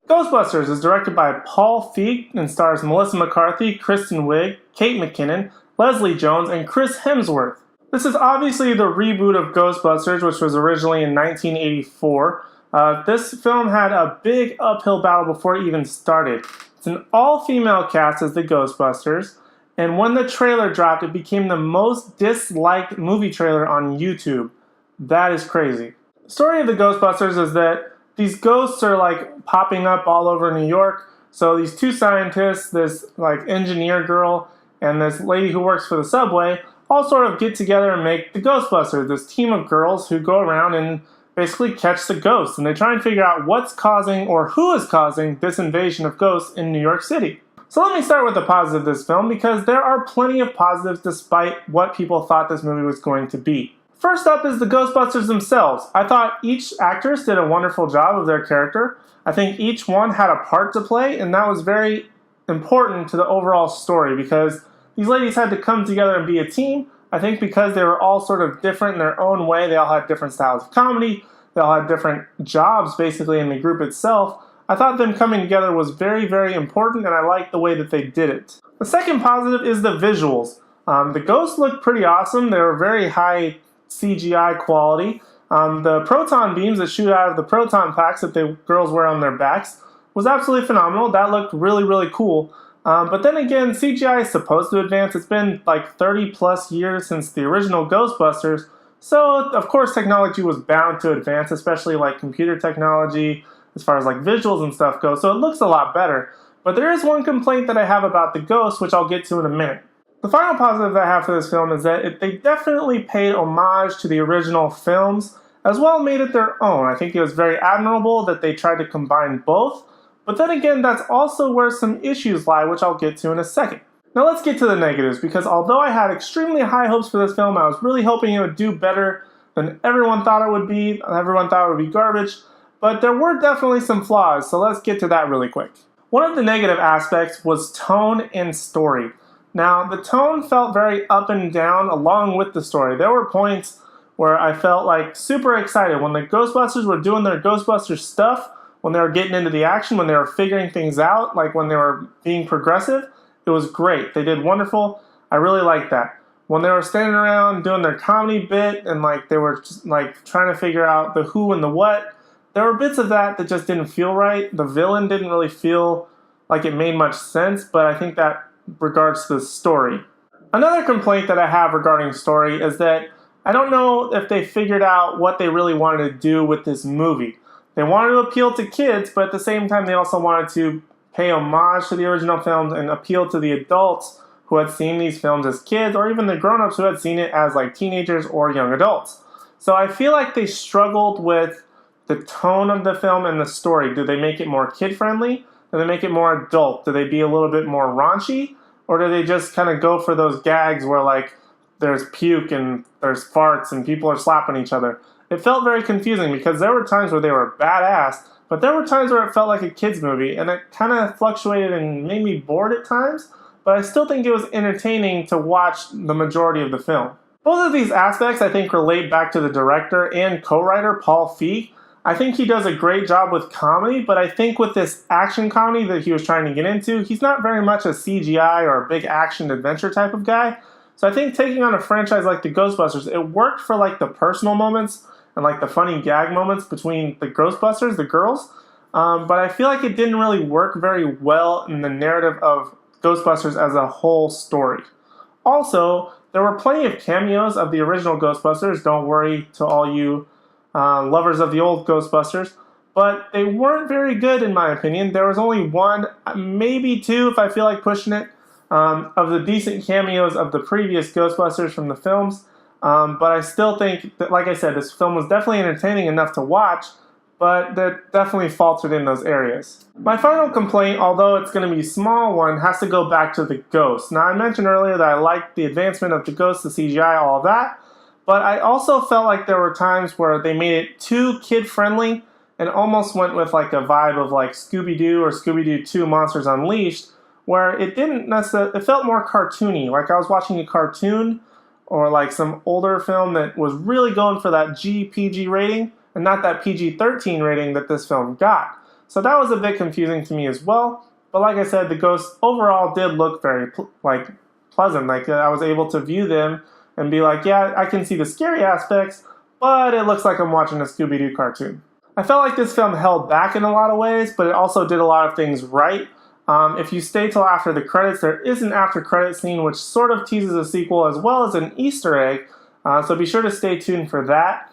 Ghostbusters is directed by Paul Feig and stars Melissa McCarthy, Kristen Wiig, Kate McKinnon, Leslie Jones, and Chris Hemsworth. This is obviously the reboot of Ghostbusters, which was originally in 1984. This film had a big uphill battle before it even started. It's an all-female cast as the Ghostbusters, and when the trailer dropped, it became the most disliked movie trailer on YouTube. That is crazy. The story of the Ghostbusters is that these ghosts are like popping up all over New York. So these two scientists, this like engineer girl, and this lady who works for the subway, all sort of get together and make the Ghostbusters, this team of girls who go around and basically catch the ghosts. And they try and figure out what's causing or who is causing this invasion of ghosts in New York City. So let me start with the positive of this film, because there are plenty of positives despite what people thought this movie was going to be. First up is the Ghostbusters themselves. I thought each actress did a wonderful job of their character. I think each one had a part to play, and that was very important to the overall story because these ladies had to come together and be a team. I think because they were all sort of different in their own way, they all had different styles of comedy, they all had different jobs basically in the group itself. I thought them coming together was very, very important, and I liked the way that they did it. The second positive is the visuals. The ghosts looked pretty awesome. They were very high CGI quality. The proton beams that shoot out of the proton packs that the girls wear on their backs was absolutely phenomenal. That looked really, really cool. But then again, CGI is supposed to advance. It's been like 30 plus years since the original Ghostbusters. So, of course, technology was bound to advance, especially like computer technology, as far as like visuals and stuff go. So it looks a lot better. But there is one complaint that I have about the ghosts, which I'll get to in a minute. The final positive that I have for this film is that they definitely paid homage to the original films, as well made it their own. I think it was very admirable that they tried to combine both. But then again, that's also where some issues lie, which I'll get to in a second. Now let's get to the negatives, because although I had extremely high hopes for this film, I was really hoping it would do better than everyone thought it would be. Everyone thought it would be garbage. But there were definitely some flaws, so let's get to that really quick. One of the negative aspects was tone and story. Now, the tone felt very up and down along with the story. There were points where I felt like super excited when the Ghostbusters were doing their Ghostbusters stuff, when they were getting into the action, when they were figuring things out, like when they were being progressive. It was great. They did wonderful. I really liked that. When they were standing around doing their comedy bit and like they were just, like trying to figure out the who and the what, there were bits of that that just didn't feel right. The villain didn't really feel like it made much sense, but I think that regards to the story. Another complaint that I have regarding story is that I don't know if they figured out what they really wanted to do with this movie. They wanted to appeal to kids, but at the same time they also wanted to pay homage to the original films and appeal to the adults who had seen these films as kids, or even the grown-ups who had seen it as like teenagers or young adults. So I feel like they struggled with the tone of the film and the story. Do they make it more kid-friendly? Do they make it more adult? Do they be a little bit more raunchy? Or do they just kind of go for those gags where like there's puke and there's farts and people are slapping each other? It felt very confusing because there were times where they were badass, but there were times where it felt like a kid's movie, and it kind of fluctuated and made me bored at times, but I still think it was entertaining to watch the majority of the film. Both of these aspects I think relate back to the director and co-writer Paul Feig. I think he does a great job with comedy, but I think with this action comedy that he was trying to get into, he's not very much a CGI or a big action adventure type of guy. So I think taking on a franchise like the Ghostbusters, it worked for like the personal moments and like the funny gag moments between the Ghostbusters, the girls, but I feel like it didn't really work very well in the narrative of Ghostbusters as a whole story. Also, there were plenty of cameos of the original Ghostbusters, don't worry to all you lovers of the old Ghostbusters, but they weren't very good in my opinion. There was only one, maybe two if I feel like pushing it, of the decent cameos of the previous Ghostbusters from the films, but I still think that, like I said, this film was definitely entertaining enough to watch, but that definitely faltered in those areas. My final complaint, although it's going to be a small one, has to go back to the ghosts. Now, I mentioned earlier that I liked the advancement of the ghosts, the CGI, all of that, but I also felt like there were times where they made it too kid-friendly and almost went with like a vibe of like Scooby-Doo or Scooby-Doo 2 Monsters Unleashed, where it didn't necessarily, it felt more cartoony, like I was watching a cartoon or like some older film that was really going for that GPG rating and not that PG-13 rating that this film got. So that was a bit confusing to me as well. But like I said, the ghosts overall did look very pleasant. Like I was able to view them and be like, yeah, I can see the scary aspects, but it looks like I'm watching a Scooby-Doo cartoon. I felt like this film held back in a lot of ways, but it also did a lot of things right. If you stay till after the credits, there is an after credit scene which sort of teases a sequel as well as an Easter egg, so be sure to stay tuned for that.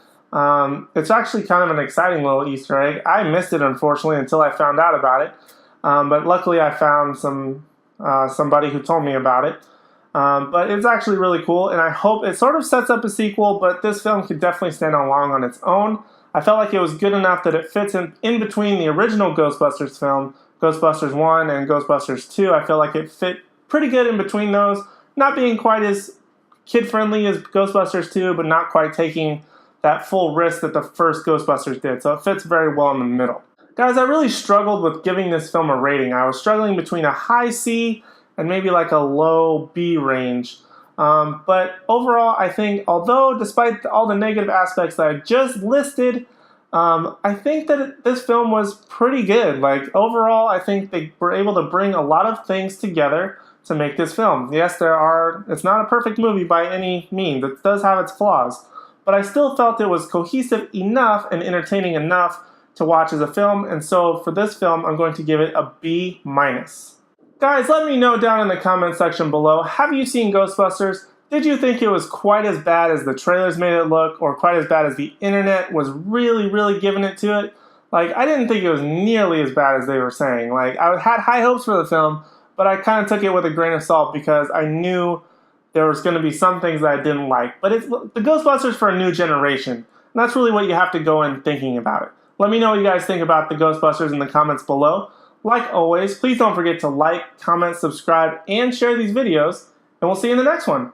It's actually kind of an exciting little Easter egg. I missed it, unfortunately, until I found out about it, but luckily I found somebody who told me about it. But it's actually really cool, and I hope it sort of sets up a sequel, but this film could definitely stand alone on its own. I felt like it was good enough that it fits in between the original Ghostbusters film, Ghostbusters 1 and Ghostbusters 2. I feel like it fit pretty good in between those, not being quite as kid-friendly as Ghostbusters 2, but not quite taking that full risk that the first Ghostbusters did, so it fits very well in the middle. Guys, I really struggled with giving this film a rating. I was struggling between a high C and maybe like a low B range. But overall, I think, although despite all the negative aspects that I just listed, I think that this film was pretty good. Like overall, I think they were able to bring a lot of things together to make this film. Yes, it's not a perfect movie by any means. It does have its flaws, but I still felt it was cohesive enough and entertaining enough to watch as a film. And so for this film, I'm going to give it a B-. Guys, let me know down in the comment section below, have you seen Ghostbusters? Did you think it was quite as bad as the trailers made it look, or quite as bad as the internet was really giving it to it? Like, I didn't think it was nearly as bad as they were saying. Like, I had high hopes for the film, but I kind of took it with a grain of salt because I knew there was going to be some things that I didn't like. But it's the Ghostbusters for a new generation, and that's really what you have to go in thinking about it. Let me know what you guys think about the Ghostbusters in the comments below. Like always, please don't forget to like, comment, subscribe, and share these videos, and we'll see you in the next one.